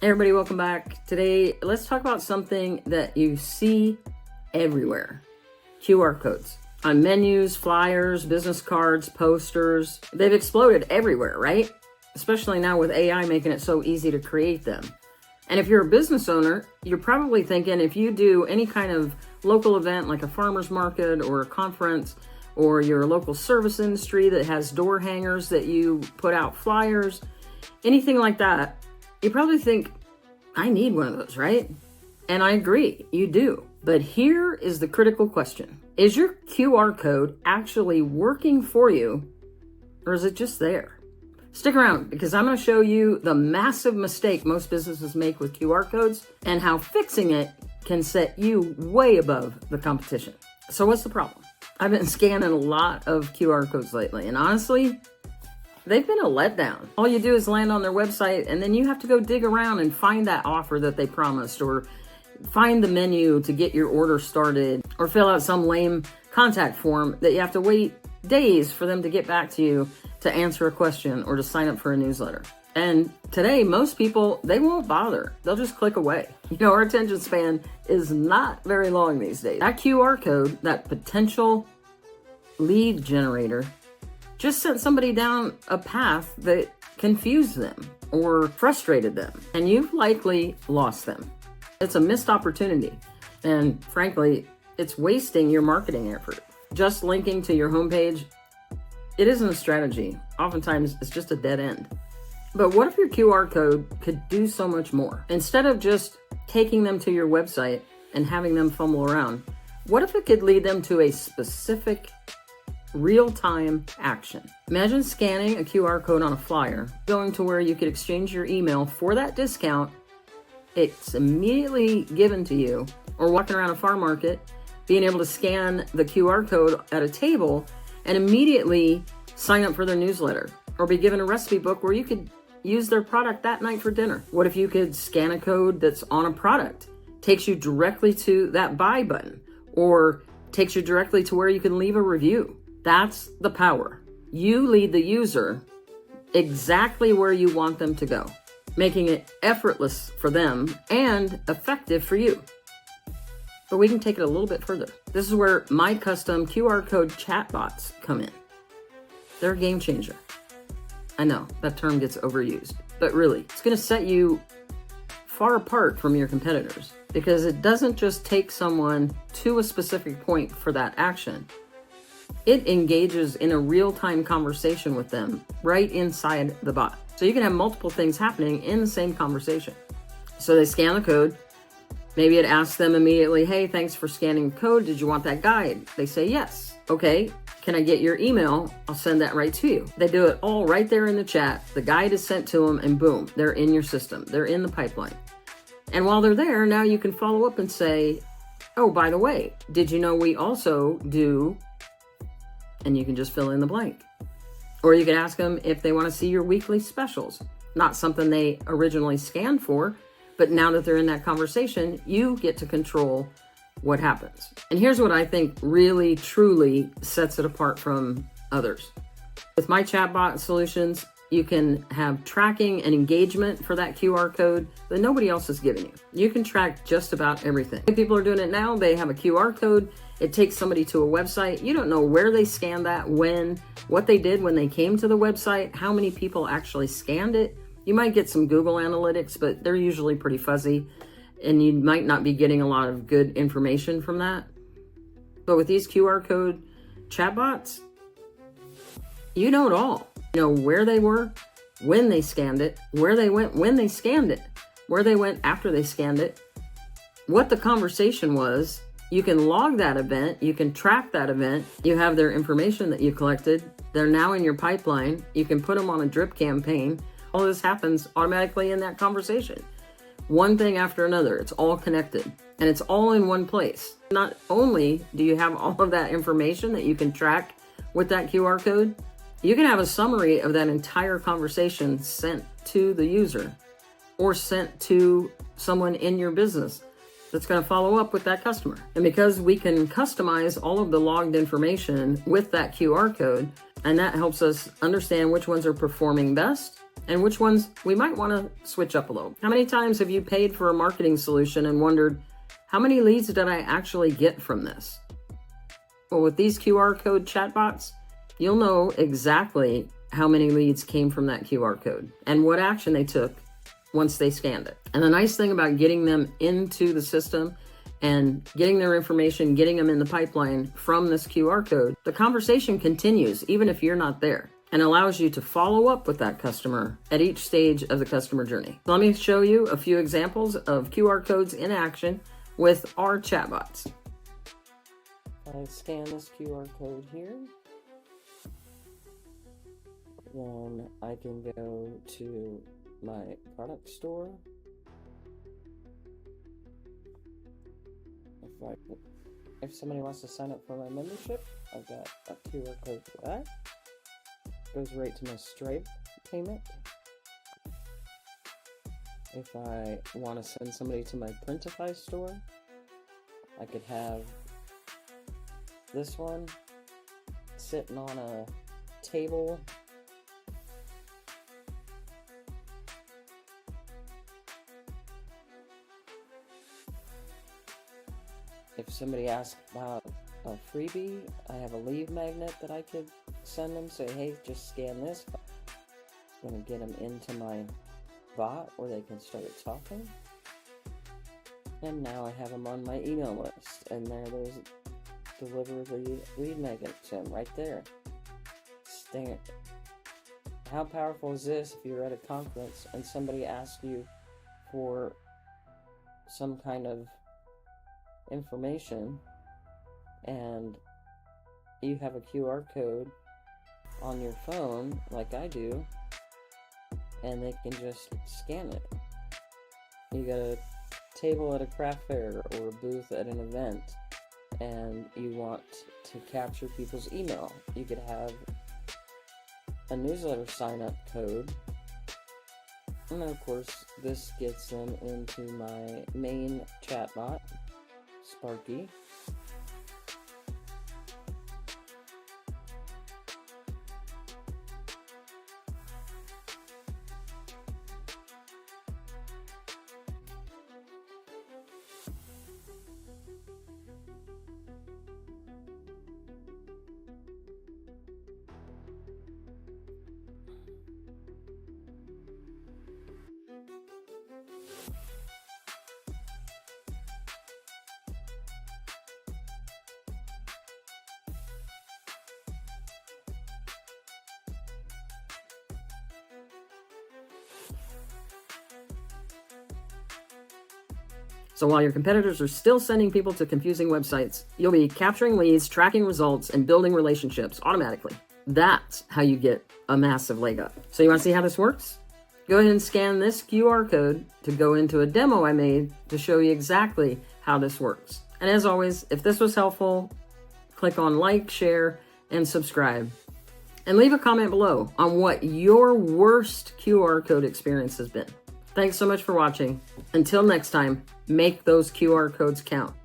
Hey everybody, welcome back. Today, let's talk about something that you see everywhere. QR codes. On menus, flyers, business cards, posters. They've exploded everywhere, right? Especially now with AI making it so easy to create them. And if you're a business owner, you're probably thinking if you do any kind of local event like a farmer's market or a conference, or your local service industry that has door hangers that you put out flyers, anything like that, you probably think, I need one of those, right? And I agree, you do. But here is the critical question. Is your QR code actually working for you, or is it just there? Stick around, because I'm going to show you the massive mistake most businesses make with QR codes and how fixing it can set you way above the competition. So what's the problem? I've been scanning a lot of QR codes lately, and honestly, they've been a letdown. All you do is land on their website, and then you have to go dig around and find that offer that they promised, or find the menu to get your order started, or fill out some lame contact form that you have to wait days for them to get back to you to answer a question or to sign up for a newsletter. And today, most people, they won't bother. They'll just click away. You know, our attention span is not very long these days. That QR code, that potential lead generator, just sent somebody down a path that confused them or frustrated them, and you've likely lost them. It's a missed opportunity, and frankly, it's wasting your marketing effort. Just linking to your homepage, it isn't a strategy. Oftentimes, it's just a dead end. But what if your QR code could do so much more? Instead of just taking them to your website and having them fumble around, what if it could lead them to a specific real-time action? Imagine scanning a QR code on a flyer, going to where you could exchange your email for that discount. It's immediately given to you, or walking around a farm market, being able to scan the QR code at a table and immediately sign up for their newsletter, or be given a recipe book where you could use their product that night for dinner. What if you could scan a code that's on a product, takes you directly to that buy button, or takes you directly to where you can leave a review? That's the power. You lead the user exactly where you want them to go, making it effortless for them and effective for you. But we can take it a little bit further. This is where my custom QR code chatbots come in. They're a game changer. I know that term gets overused, but really, it's going to set you far apart from your competitors, because it doesn't just take someone to a specific point for that action. It engages in a real-time conversation with them right inside the bot. So you can have multiple things happening in the same conversation. So they scan the code. Maybe it asks them immediately, hey, thanks for scanning the code. Did you want that guide? They say yes. Okay, can I get your email? I'll send that right to you. They do it all right there in the chat. The guide is sent to them, and boom, they're in your system. They're in the pipeline. And while they're there, now you can follow up and say, oh, by the way, did you know we also do... and you can just fill in the blank. Or you can ask them if they want to see your weekly specials. Not something they originally scanned for, but now that they're in that conversation, you get to control what happens. And here's what I think really, truly sets it apart from others. With my chatbot solutions, you can have tracking and engagement for that QR code that nobody else is giving you. You can track just about everything. People are doing it now. They have a QR code. It takes somebody to a website. You don't know where they scanned that, when, what they did when they came to the website, how many people actually scanned it. You might get some Google Analytics, but they're usually pretty fuzzy, and you might not be getting a lot of good information from that. But with these QR code chatbots, you know it all. You know where they were, when they scanned it, where they went when they scanned it, where they went after they scanned it, what the conversation was. You can log that event. You can track that event. You have their information that you collected. They're now in your pipeline. You can put them on a drip campaign. All this happens automatically in that conversation. One thing after another. It's all connected, and it's all in one place. Not only do you have all of that information that you can track with that QR code, you can have a summary of that entire conversation sent to the user or sent to someone in your business that's going to follow up with that customer. And because we can customize all of the logged information with that QR code, and that helps us understand which ones are performing best and which ones we might want to switch up a little. How many times have you paid for a marketing solution and wondered, how many leads did I actually get from this? Well, with these QR code chatbots, you'll know exactly how many leads came from that QR code and what action they took once they scanned it. And the nice thing about getting them into the system and getting their information, getting them in the pipeline from this QR code, the conversation continues even if you're not there, and allows you to follow up with that customer at each stage of the customer journey. So let me show you a few examples of QR codes in action with our chatbots. I scan this QR code here. Then I can go to my product store. If somebody wants to sign up for my membership, I've got a QR code for that. Goes right to my Stripe payment. If I want to send somebody to my Printify store, I could have this one sitting on a table. If somebody asks about a freebie, I have a leave magnet that I could send them, say, hey, just scan this. I'm going to get them into my bot where they can start talking. And now I have them on my email list, and there's deliver the lead magnet to them right there. How powerful is this if you're at a conference and somebody asks you for some kind of information and you have a QR code on your phone like I do, and they can just scan it. You got a table at a craft fair or a booth at an event and you want to capture people's email. You could have a newsletter sign up code, and then of course this gets them into my main chatbot, Sparky. So while your competitors are still sending people to confusing websites, you'll be capturing leads, tracking results, and building relationships automatically. That's how you get a massive leg up. So you want to see how this works? Go ahead and scan this QR code to go into a demo I made to show you exactly how this works. And as always, if this was helpful, click on like, share, and subscribe. And leave a comment below on what your worst QR code experience has been. Thanks so much for watching. Until next time, make those QR codes count.